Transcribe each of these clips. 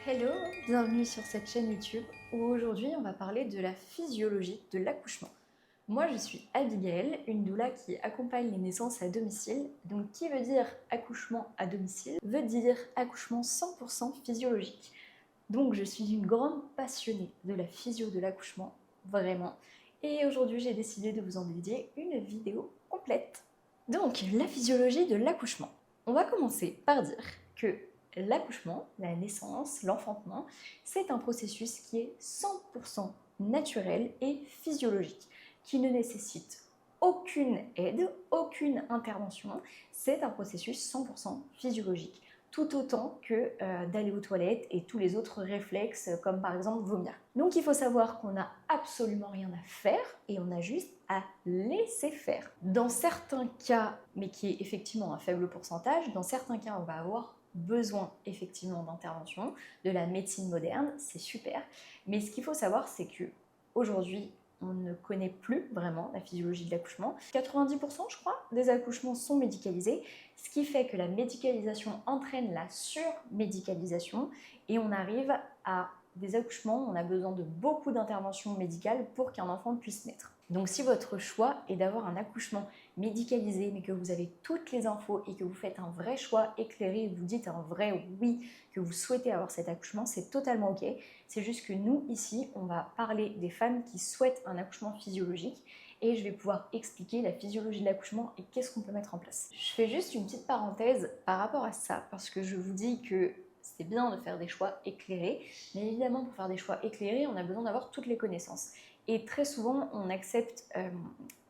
Hello, bienvenue sur cette chaîne YouTube où aujourd'hui on va parler de la physiologie de l'accouchement. Moi je suis Abigail, une doula qui accompagne les naissances à domicile. Donc qui veut dire accouchement à domicile veut dire accouchement 100% physiologique. Donc je suis une grande passionnée de la physio de l'accouchement, vraiment. Et aujourd'hui j'ai décidé de vous en dédier une vidéo complète. Donc la physiologie de l'accouchement. On va commencer par dire que l'accouchement, la naissance, l'enfantement, c'est un processus qui est 100% naturel et physiologique, qui ne nécessite aucune aide, aucune intervention. C'est un processus 100% physiologique, tout autant que d'aller aux toilettes et tous les autres réflexes, comme par exemple vomir. Donc il faut savoir qu'on n'a absolument rien à faire et on a juste à laisser faire. Dans certains cas, mais qui est effectivement un faible pourcentage, dans certains cas on va avoir besoin effectivement d'intervention, de la médecine moderne, c'est super. Mais ce qu'il faut savoir, c'est que aujourd'hui, on ne connaît plus vraiment la physiologie de l'accouchement. 90% je crois des accouchements sont médicalisés, ce qui fait que la médicalisation entraîne la surmédicalisation et on arrive à des accouchements où on a besoin de beaucoup d'interventions médicales pour qu'un enfant puisse naître. Donc si votre choix est d'avoir un accouchement médicalisé mais que vous avez toutes les infos et que vous faites un vrai choix éclairé, vous dites un vrai oui, que vous souhaitez avoir cet accouchement, c'est totalement ok. C'est juste que nous ici, on va parler des femmes qui souhaitent un accouchement physiologique et je vais pouvoir expliquer la physiologie de l'accouchement et qu'est-ce qu'on peut mettre en place. Je fais juste une petite parenthèse par rapport à ça parce que je vous dis que c'est bien de faire des choix éclairés, mais évidemment pour faire des choix éclairés, on a besoin d'avoir toutes les connaissances. Et très souvent, on accepte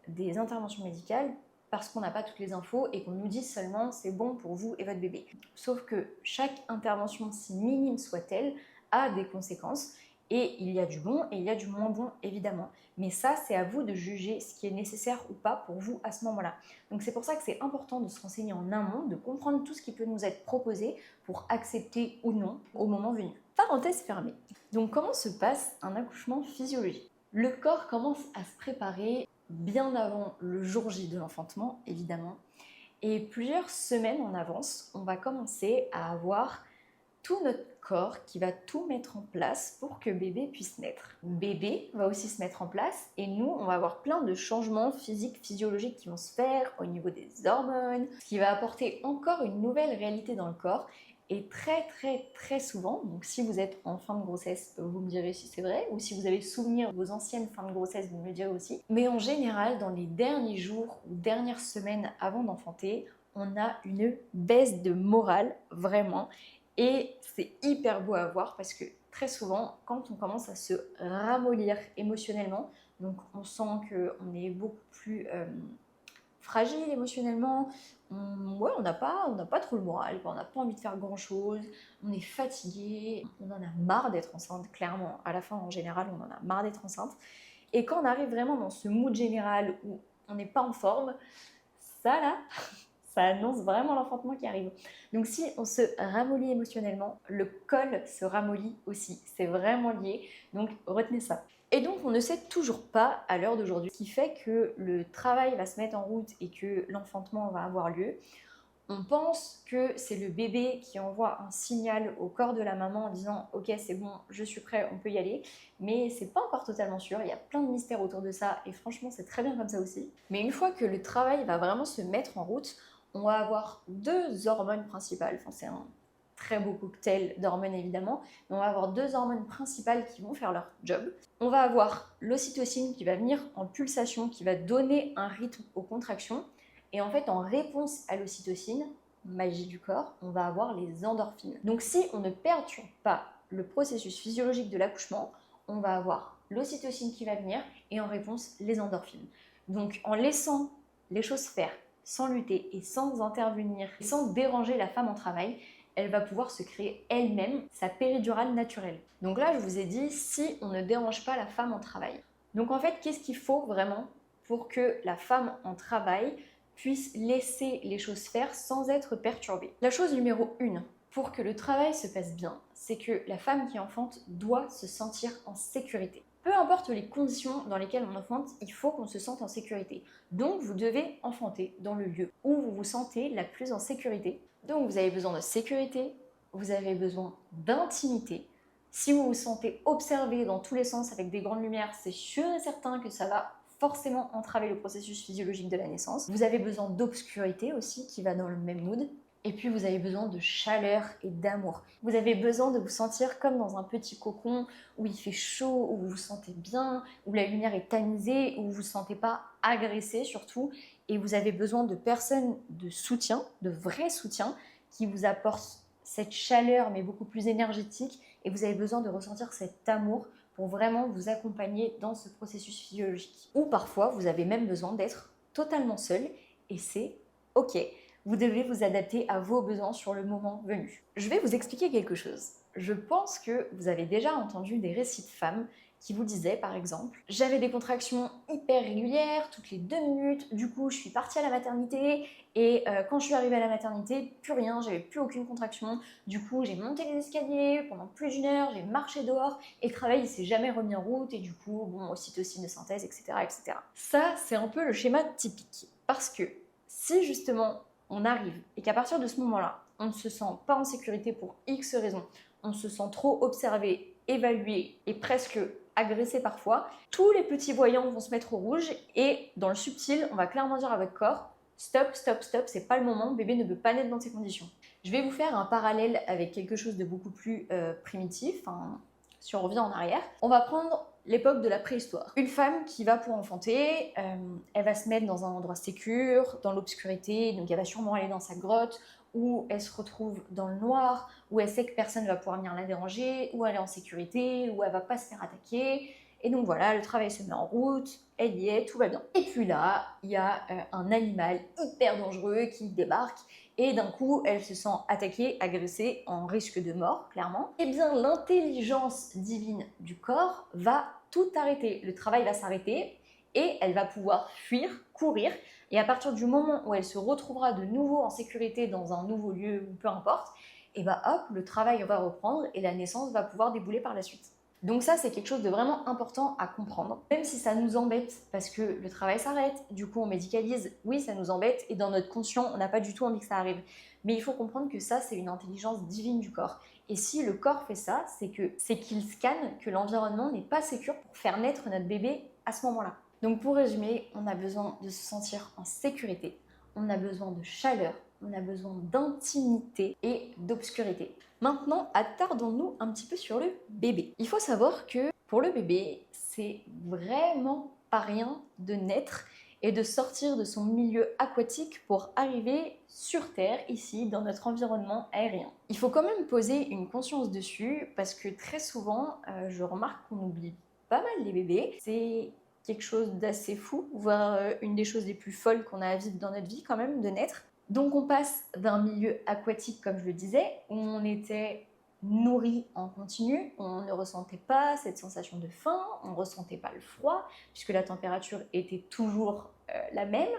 des interventions médicales parce qu'on n'a pas toutes les infos et qu'on nous dit seulement c'est bon pour vous et votre bébé. Sauf que chaque intervention, si minime soit-elle, a des conséquences et il y a du bon et il y a du moins bon évidemment. Mais ça, c'est à vous de juger ce qui est nécessaire ou pas pour vous à ce moment-là. Donc c'est pour ça que c'est important de se renseigner en amont, de comprendre tout ce qui peut nous être proposé pour accepter ou non au moment venu. Parenthèse fermée. Donc comment se passe un accouchement physiologique ? Le corps commence à se préparer bien avant le jour J de l'enfantement, évidemment. Et plusieurs semaines en avance, on va commencer à avoir tout notre corps qui va tout mettre en place pour que bébé puisse naître. Bébé va aussi se mettre en place et nous, on va avoir plein de changements physiques, physiologiques qui vont se faire au niveau des hormones, ce qui va apporter encore une nouvelle réalité dans le corps. Et très souvent, donc si vous êtes en fin de grossesse, vous me direz si c'est vrai, ou si vous avez souvenir de vos anciennes fins de grossesse, vous me le direz aussi. Mais en général, dans les derniers jours ou dernières semaines avant d'enfanter, on a une baisse de morale, vraiment. Et c'est hyper beau à voir parce que très souvent, quand on commence à se ramollir émotionnellement, donc on sent qu'on est beaucoup plus fragile émotionnellement, on n'a pas trop le moral, on n'a pas envie de faire grand chose, on est fatigué, on en a marre d'être enceinte, clairement. À la fin, en général, on en a marre d'être enceinte. Et quand on arrive vraiment dans ce mood général où on n'est pas en forme, ça là, ça annonce vraiment l'enfantement qui arrive. Donc si on se ramollit émotionnellement, le col se ramollit aussi. C'est vraiment lié, donc retenez ça. Et donc on ne sait toujours pas à l'heure d'aujourd'hui, ce qui fait que le travail va se mettre en route et que l'enfantement va avoir lieu. On pense que c'est le bébé qui envoie un signal au corps de la maman en disant « Ok, c'est bon, je suis prêt, on peut y aller ». Mais c'est pas encore totalement sûr, il y a plein de mystères autour de ça et franchement c'est très bien comme ça aussi. Mais une fois que le travail va vraiment se mettre en route, on va avoir deux hormones principales. Enfin, c'est un très beau cocktail d'hormones évidemment, mais on va avoir deux hormones principales qui vont faire leur job. On va avoir l'ocytocine qui va venir en pulsation, qui va donner un rythme aux contractions. Et en fait, en réponse à l'ocytocine, magie du corps, on va avoir les endorphines. Donc si on ne perturbe pas le processus physiologique de l'accouchement, on va avoir l'ocytocine qui va venir et en réponse les endorphines. Donc en laissant les choses faire, sans lutter et sans intervenir, sans déranger la femme en travail, elle va pouvoir se créer elle-même sa péridurale naturelle. Donc là, je vous ai dit, si on ne dérange pas la femme en travail. Donc en fait, qu'est-ce qu'il faut vraiment pour que la femme en travail puisse laisser les choses faire sans être perturbée? La chose numéro 1, pour que le travail se passe bien, c'est que la femme qui enfante doit se sentir en sécurité. Peu importe les conditions dans lesquelles on enfante, il faut qu'on se sente en sécurité. Donc vous devez enfanter dans le lieu où vous vous sentez la plus en sécurité. Donc vous avez besoin de sécurité, vous avez besoin d'intimité. Si vous vous sentez observé dans tous les sens avec des grandes lumières, c'est sûr et certain que ça va forcément entraver le processus physiologique de la naissance. Vous avez besoin d'obscurité aussi, qui va dans le même mood. Et puis vous avez besoin de chaleur et d'amour. Vous avez besoin de vous sentir comme dans un petit cocon où il fait chaud, où vous vous sentez bien, où la lumière est tamisée, où vous ne vous sentez pas agressé surtout. Et vous avez besoin de personnes de soutien, de vrai soutien, qui vous apportent cette chaleur mais beaucoup plus énergétique. Et vous avez besoin de ressentir cet amour pour vraiment vous accompagner dans ce processus physiologique. Ou parfois, vous avez même besoin d'être totalement seul et c'est OK. Vous devez vous adapter à vos besoins sur le moment venu. Je vais vous expliquer quelque chose. Je pense que vous avez déjà entendu des récits de femmes qui vous disaient, par exemple, j'avais des contractions hyper régulières, toutes les 2 minutes, du coup je suis partie à la maternité et quand je suis arrivée à la maternité, plus rien, j'avais plus aucune contraction, du coup j'ai monté les escaliers pendant plus d'1 heure, j'ai marché dehors et le travail il s'est jamais remis en route et du coup, bon, ocytocine de synthèse, etc. etc. Ça, c'est un peu le schéma typique parce que si justement on arrive et qu'à partir de ce moment-là, on ne se sent pas en sécurité pour X raisons, on se sent trop observé, évalué et presque agressé parfois, tous les petits voyants vont se mettre au rouge et dans le subtil, on va clairement dire à votre corps stop, stop, stop, c'est pas le moment, bébé ne peut pas naître dans ces conditions. Je vais vous faire un parallèle avec quelque chose de beaucoup plus primitif, si on revient en arrière. On va prendre l'époque de la préhistoire. Une femme qui va pour enfanter, elle va se mettre dans un endroit sécure, dans l'obscurité, donc elle va sûrement aller dans sa grotte, où elle se retrouve dans le noir, où elle sait que personne ne va pouvoir venir la déranger, où elle est en sécurité, où elle va pas se faire attaquer. Et donc voilà, le travail se met en route, elle y est, tout va bien. Et puis là, il y a un animal hyper dangereux qui débarque et d'un coup, elle se sent attaquée, agressée, en risque de mort, clairement. Eh bien, l'intelligence divine du corps va tout arrêter. Le travail va s'arrêter et elle va pouvoir fuir, courir. Et à partir du moment où elle se retrouvera de nouveau en sécurité dans un nouveau lieu ou peu importe, et bah hop, le travail va reprendre et la naissance va pouvoir débouler par la suite. Donc ça, c'est quelque chose de vraiment important à comprendre, même si ça nous embête parce que le travail s'arrête, du coup on médicalise, oui ça nous embête et dans notre conscient, on n'a pas du tout envie que ça arrive. Mais il faut comprendre que ça, c'est une intelligence divine du corps. Et si le corps fait ça, c'est qu'il scanne que l'environnement n'est pas sécure pour faire naître notre bébé à ce moment-là. Donc pour résumer, on a besoin de se sentir en sécurité, on a besoin de chaleur, on a besoin d'intimité et d'obscurité. Maintenant, attardons-nous un petit peu sur le bébé. Il faut savoir que pour le bébé, c'est vraiment pas rien de naître et de sortir de son milieu aquatique pour arriver sur Terre, ici, dans notre environnement aérien. Il faut quand même poser une conscience dessus parce que très souvent, je remarque qu'on oublie pas mal les bébés. C'est quelque chose d'assez fou, voire une des choses les plus folles qu'on a à vivre dans notre vie quand même, de naître. Donc on passe d'un milieu aquatique, comme je le disais, où on était nourri en continu, on ne ressentait pas cette sensation de faim, on ne ressentait pas le froid, puisque la température était toujours la même.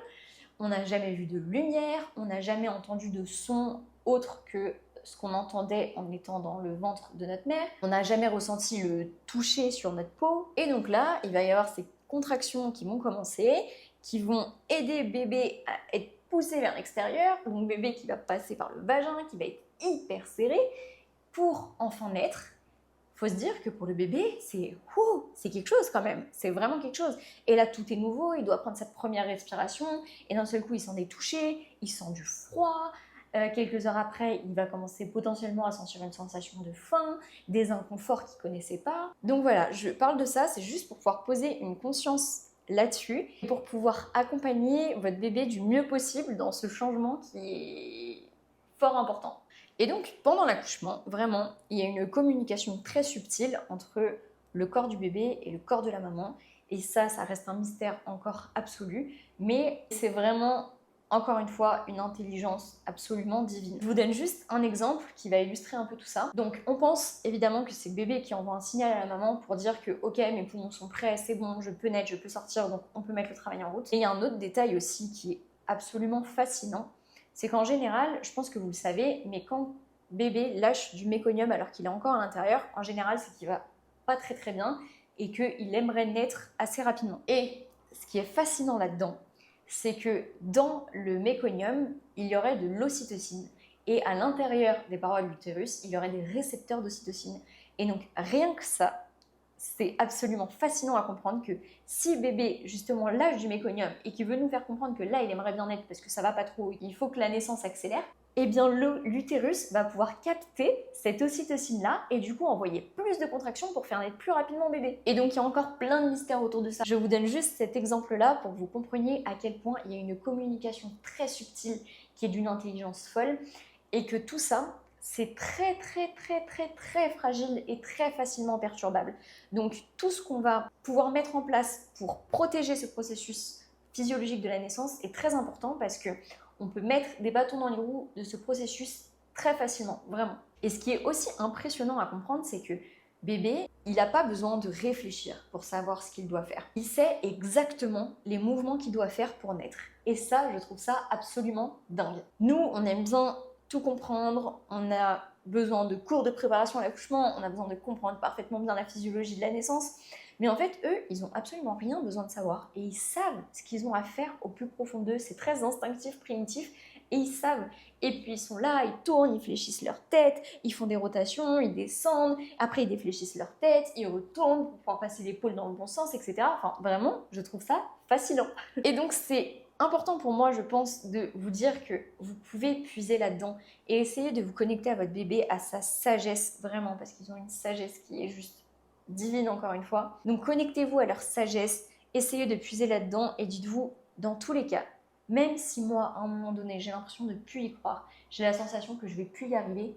On n'a jamais vu de lumière, on n'a jamais entendu de son autre que ce qu'on entendait en étant dans le ventre de notre mère. On n'a jamais ressenti le toucher sur notre peau. Et donc là, il va y avoir ces contractions qui vont commencer, qui vont aider bébé à être poussé vers l'extérieur, donc bébé qui va passer par le vagin, qui va être hyper serré pour enfin naître. Faut se dire que pour le bébé, c'est quelque chose quand même, c'est vraiment quelque chose. Et là, tout est nouveau, il doit prendre sa première respiration, et d'un seul coup, il s'en est touché, il sent du froid. Quelques heures après, il va commencer potentiellement à sentir une sensation de faim, des inconforts qu'il ne connaissait pas. Donc voilà, je parle de ça, c'est juste pour pouvoir poser une conscience là-dessus, et pour pouvoir accompagner votre bébé du mieux possible dans ce changement qui est fort important. Et donc, pendant l'accouchement, vraiment, il y a une communication très subtile entre le corps du bébé et le corps de la maman. Et ça reste un mystère encore absolu. Mais c'est vraiment, encore une fois, une intelligence absolument divine. Je vous donne juste un exemple qui va illustrer un peu tout ça. Donc, on pense évidemment que c'est le bébé qui envoie un signal à la maman pour dire que « Ok, mes poumons sont prêts, c'est bon, je peux naître, je peux sortir, donc on peut mettre le travail en route. » Et il y a un autre détail aussi qui est absolument fascinant. C'est qu'en général, je pense que vous le savez, mais quand bébé lâche du méconium alors qu'il est encore à l'intérieur, en général, c'est qu'il va pas très très bien et qu'il aimerait naître assez rapidement. Et ce qui est fascinant là-dedans, c'est que dans le méconium, il y aurait de l'ocytocine. et à l'intérieur des parois de l'utérus, il y aurait des récepteurs d'ocytocine. Et donc rien que ça, c'est absolument fascinant à comprendre que si bébé justement lâche du méconium et qu'il veut nous faire comprendre que là il aimerait bien naître parce que ça va pas trop, il faut que la naissance accélère, eh bien l'utérus va pouvoir capter cette ocytocine là et du coup envoyer plus de contractions pour faire naître plus rapidement bébé. Et donc il y a encore plein de mystères autour de ça. Je vous donne juste cet exemple là pour que vous compreniez à quel point il y a une communication très subtile qui est d'une intelligence folle et que tout ça c'est très fragile et très facilement perturbable. Donc tout ce qu'on va pouvoir mettre en place pour protéger ce processus physiologique de la naissance est très important parce que on peut mettre des bâtons dans les roues de ce processus très facilement, vraiment. Et ce qui est aussi impressionnant à comprendre, c'est que bébé, il n'a pas besoin de réfléchir pour savoir ce qu'il doit faire. Il sait exactement les mouvements qu'il doit faire pour naître. Et ça, je trouve ça absolument dingue. Nous, on aime bien tout comprendre, on a besoin de cours de préparation à l'accouchement, on a besoin de comprendre parfaitement bien la physiologie de la naissance, mais en fait, eux, ils n'ont absolument rien besoin de savoir et ils savent ce qu'ils ont à faire au plus profond d'eux, c'est très instinctif, primitif, et ils savent. Et puis ils sont là, ils tournent, ils fléchissent leur tête, ils font des rotations, ils descendent, après ils défléchissent leur tête, ils retournent pour pouvoir passer l'épaule dans le bon sens, etc. Enfin, vraiment, je trouve ça fascinant. Et donc c'est important pour moi, je pense, de vous dire que vous pouvez puiser là-dedans et essayer de vous connecter à votre bébé, à sa sagesse, vraiment, parce qu'ils ont une sagesse qui est juste divine, encore une fois. Donc connectez-vous à leur sagesse, essayez de puiser là-dedans et dites-vous, dans tous les cas, même si moi, à un moment donné, j'ai l'impression de ne plus y croire, j'ai la sensation que je ne vais plus y arriver,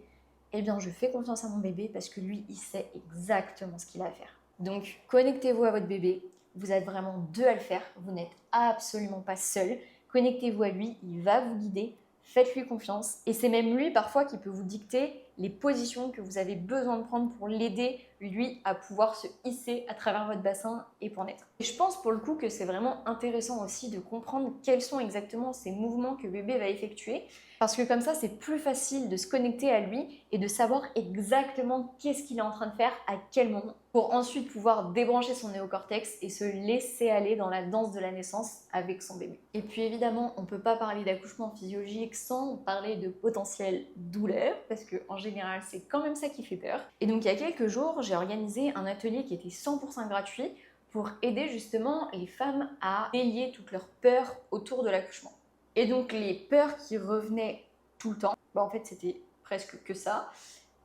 eh bien je fais confiance à mon bébé parce que lui, il sait exactement ce qu'il a à faire. Donc connectez-vous à votre bébé, vous êtes vraiment deux à le faire, vous n'êtes absolument pas seul. Connectez-vous à lui, il va vous guider, faites-lui confiance. Et c'est même lui parfois qui peut vous dicter les positions que vous avez besoin de prendre pour l'aider, lui, à pouvoir se hisser à travers votre bassin et pour naître. Et je pense pour le coup que c'est vraiment intéressant aussi de comprendre quels sont exactement ces mouvements que bébé va effectuer. Parce que comme ça, c'est plus facile de se connecter à lui et de savoir exactement qu'est-ce qu'il est en train de faire, à quel moment, pour ensuite pouvoir débrancher son néocortex et se laisser aller dans la danse de la naissance avec son bébé. Et puis évidemment, on ne peut pas parler d'accouchement physiologique sans parler de potentielle douleur, parce qu'en général, c'est quand même ça qui fait peur. Et donc il y a quelques jours, j'ai organisé un atelier qui était 100% gratuit pour aider justement les femmes à délier toutes leurs peurs autour de l'accouchement. Et donc les peurs qui revenaient tout le temps, en fait c'était presque que ça,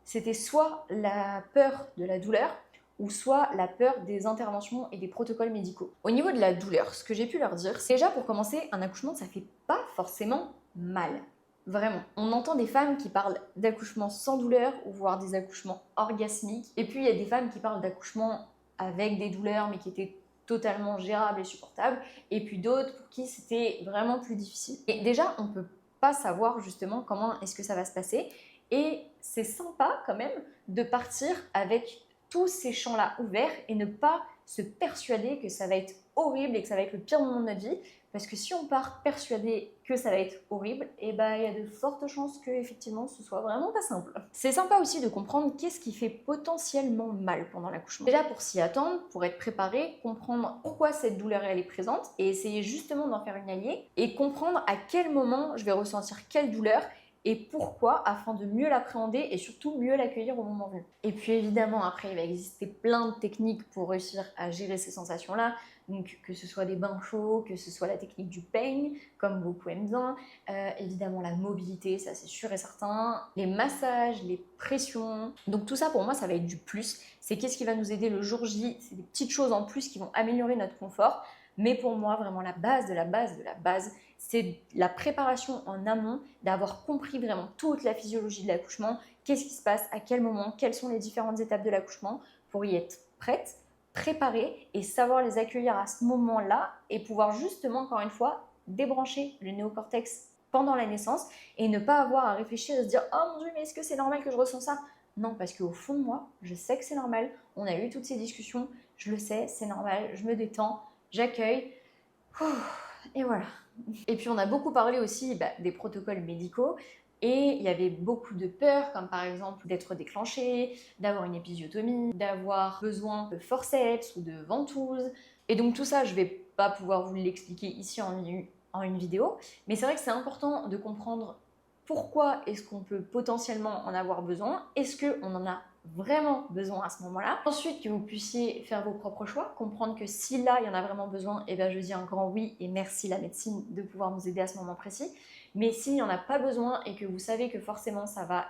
c'était soit la peur de la douleur ou soit la peur des interventions et des protocoles médicaux. Au niveau de la douleur, ce que j'ai pu leur dire, c'est déjà pour commencer, un accouchement ça fait pas forcément mal. Vraiment. On entend des femmes qui parlent d'accouchement sans douleur ou voire des accouchements orgasmiques. Et puis il y a des femmes qui parlent d'accouchement avec des douleurs mais qui étaient totalement gérable et supportable, et puis d'autres pour qui c'était vraiment plus difficile. Et déjà, on ne peut pas savoir justement comment est-ce que ça va se passer, et c'est sympa quand même de partir avec tous ces champs-là ouverts et ne pas se persuader que ça va être horrible et que ça va être le pire moment de notre vie, parce que si on part persuadé que ça va être horrible, et il y a de fortes chances que effectivement ce soit vraiment pas simple. C'est sympa aussi de comprendre qu'est-ce qui fait potentiellement mal pendant l'accouchement. Déjà pour s'y attendre, pour être préparé, comprendre pourquoi cette douleur elle est présente et essayer justement d'en faire une alliée et comprendre à quel moment je vais ressentir quelle douleur et pourquoi, afin de mieux l'appréhender et surtout mieux l'accueillir au moment venu. Et puis évidemment, après, il va exister plein de techniques pour réussir à gérer ces sensations-là. Donc que ce soit des bains chauds, que ce soit la technique du peigne, comme beaucoup aiment bien, évidemment la mobilité, ça c'est sûr et certain, les massages, les pressions. Donc tout ça pour moi, ça va être du plus. C'est qu'est-ce qui va nous aider le jour J, c'est des petites choses en plus qui vont améliorer notre confort. Mais pour moi, vraiment la base de la base de la base, c'est la préparation en amont, d'avoir compris vraiment toute la physiologie de l'accouchement, qu'est-ce qui se passe, à quel moment, quelles sont les différentes étapes de l'accouchement pour y être prête, préparée et savoir les accueillir à ce moment-là et pouvoir justement, encore une fois, débrancher le néocortex pendant la naissance et ne pas avoir à réfléchir et se dire « Oh mon Dieu, mais est-ce que c'est normal que je ressens ça ?» Non, parce qu'au fond de moi, je sais que c'est normal, on a eu toutes ces discussions, je le sais, c'est normal, je me détends, j'accueille, et voilà. Et puis on a beaucoup parlé aussi des protocoles médicaux et il y avait beaucoup de peurs comme par exemple d'être déclenché, d'avoir une épisiotomie, d'avoir besoin de forceps ou de ventouse. Et donc tout ça, je vais pas pouvoir vous l'expliquer ici en une vidéo, mais c'est vrai que c'est important de comprendre pourquoi est-ce qu'on peut potentiellement en avoir besoin, est-ce qu'on en a vraiment besoin à ce moment-là. Ensuite, que vous puissiez faire vos propres choix, comprendre que si là, il y en a vraiment besoin, eh bien, je dis un grand oui et merci la médecine de pouvoir nous aider à ce moment précis. Mais s'il n'y en a pas besoin et que vous savez que forcément ça va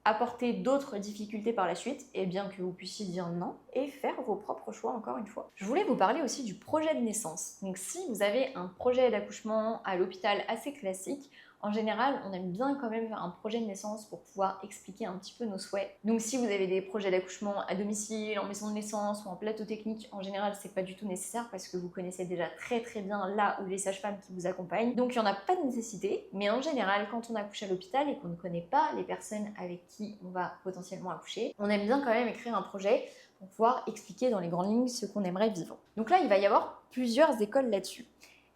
apporter d'autres difficultés par la suite, et bien que vous puissiez dire non et faire vos propres choix encore une fois. Je voulais vous parler aussi du projet de naissance. Donc si vous avez un projet d'accouchement à l'hôpital assez classique, en général, on aime bien quand même faire un projet de naissance pour pouvoir expliquer un petit peu nos souhaits. Donc si vous avez des projets d'accouchement à domicile, en maison de naissance ou en plateau technique, en général, c'est pas du tout nécessaire parce que vous connaissez déjà très bien là où les sages-femmes qui vous accompagnent. Donc il n'y en a pas de nécessité, mais en général, quand on accouche à l'hôpital et qu'on ne connaît pas les personnes avec qui on va potentiellement accoucher, on aime bien quand même écrire un projet pour pouvoir expliquer dans les grandes lignes ce qu'on aimerait vivre. Donc là, il va y avoir plusieurs écoles là-dessus.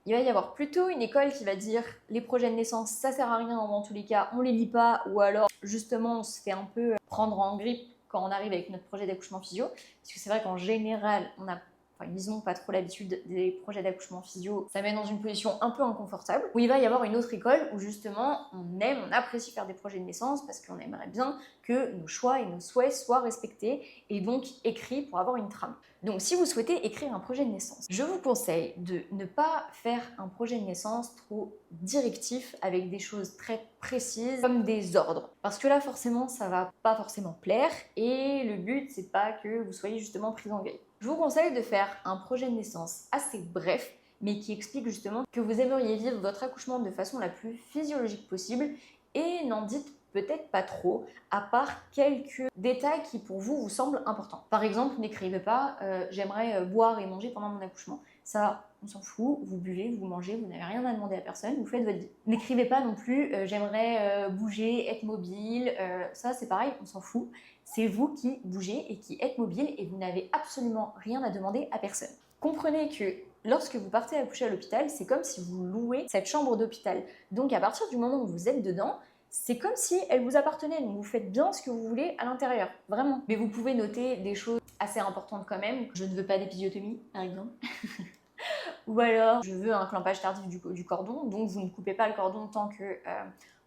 Il va y avoir plutôt une école qui va dire les projets de naissance, ça sert à rien dans tous les cas, on les lit pas, ou alors justement on se fait un peu prendre en grippe quand on arrive avec notre projet d'accouchement physio, parce que c'est vrai qu'en général, ils n'ont pas trop l'habitude des projets d'accouchement physio, ça met dans une position un peu inconfortable. Où il va y avoir une autre école où justement on apprécie faire des projets de naissance parce qu'on aimerait bien que nos choix et nos souhaits soient respectés et donc écrits pour avoir une trame. Donc si vous souhaitez écrire un projet de naissance, je vous conseille de ne pas faire un projet de naissance trop directif avec des choses très précises comme des ordres. Parce que là forcément ça va pas forcément plaire et le but c'est pas que vous soyez justement pris en grippe. Je vous conseille de faire un projet de naissance assez bref, mais qui explique justement que vous aimeriez vivre votre accouchement de façon la plus physiologique possible et n'en dites peut-être pas trop, à part quelques détails qui pour vous semblent importants. Par exemple, n'écrivez pas j'aimerais boire et manger pendant mon accouchement. Ça, on s'en fout, vous buvez, vous mangez, vous n'avez rien à demander à personne, vous faites votre vie. N'écrivez pas non plus j'aimerais bouger, être mobile, ça c'est pareil, on s'en fout. C'est vous qui bougez et qui êtes mobile et vous n'avez absolument rien à demander à personne. Comprenez que lorsque vous partez accoucher à l'hôpital, c'est comme si vous louez cette chambre d'hôpital. Donc à partir du moment où vous êtes dedans, c'est comme si elle vous appartenait. Donc vous faites bien ce que vous voulez à l'intérieur, vraiment. Mais vous pouvez noter des choses assez importantes quand même. Je ne veux pas d'épisiotomie, par exemple. Ou alors, je veux un clampage tardif du cordon, donc vous ne coupez pas le cordon tant que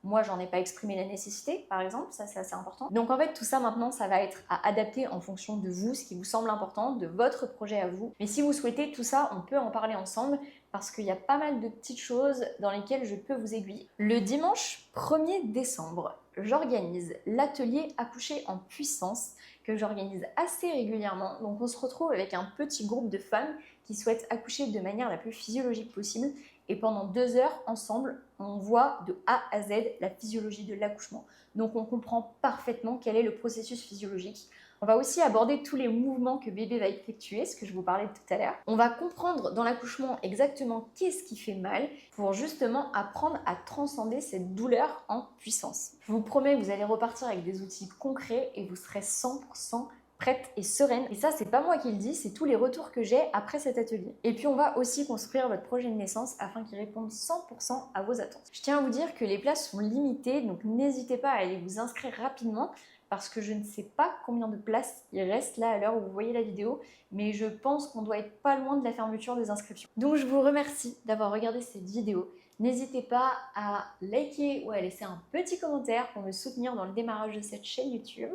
moi j'en ai pas exprimé la nécessité, par exemple, ça c'est assez important. Donc en fait tout ça maintenant ça va être à adapter en fonction de vous, ce qui vous semble important, de votre projet à vous. Mais si vous souhaitez tout ça, on peut en parler ensemble parce qu'il y a pas mal de petites choses dans lesquelles je peux vous aiguiller. Le dimanche 1er décembre, j'organise l'atelier accoucher en puissance que j'organise assez régulièrement. Donc on se retrouve avec un petit groupe de femmes qui souhaitent accoucher de manière la plus physiologique possible. Et pendant 2 heures, ensemble, on voit de A à Z la physiologie de l'accouchement. Donc on comprend parfaitement quel est le processus physiologique. On va aussi aborder tous les mouvements que bébé va effectuer, ce que je vous parlais tout à l'heure. On va comprendre dans l'accouchement exactement qu'est-ce qui fait mal pour justement apprendre à transcender cette douleur en puissance. Je vous promets, vous allez repartir avec des outils concrets et vous serez 100% prête et sereine. Et ça, c'est pas moi qui le dis, c'est tous les retours que j'ai après cet atelier. Et puis, on va aussi construire votre projet de naissance afin qu'il réponde 100% à vos attentes. Je tiens à vous dire que les places sont limitées, donc n'hésitez pas à aller vous inscrire rapidement parce que je ne sais pas combien de places il reste là à l'heure où vous voyez la vidéo, mais je pense qu'on doit être pas loin de la fermeture des inscriptions. Donc, je vous remercie d'avoir regardé cette vidéo. N'hésitez pas à liker ou à laisser un petit commentaire pour me soutenir dans le démarrage de cette chaîne YouTube.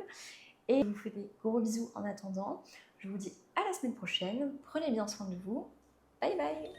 Et je vous fais des gros bisous en attendant. Je vous dis à la semaine prochaine. Prenez bien soin de vous. Bye bye!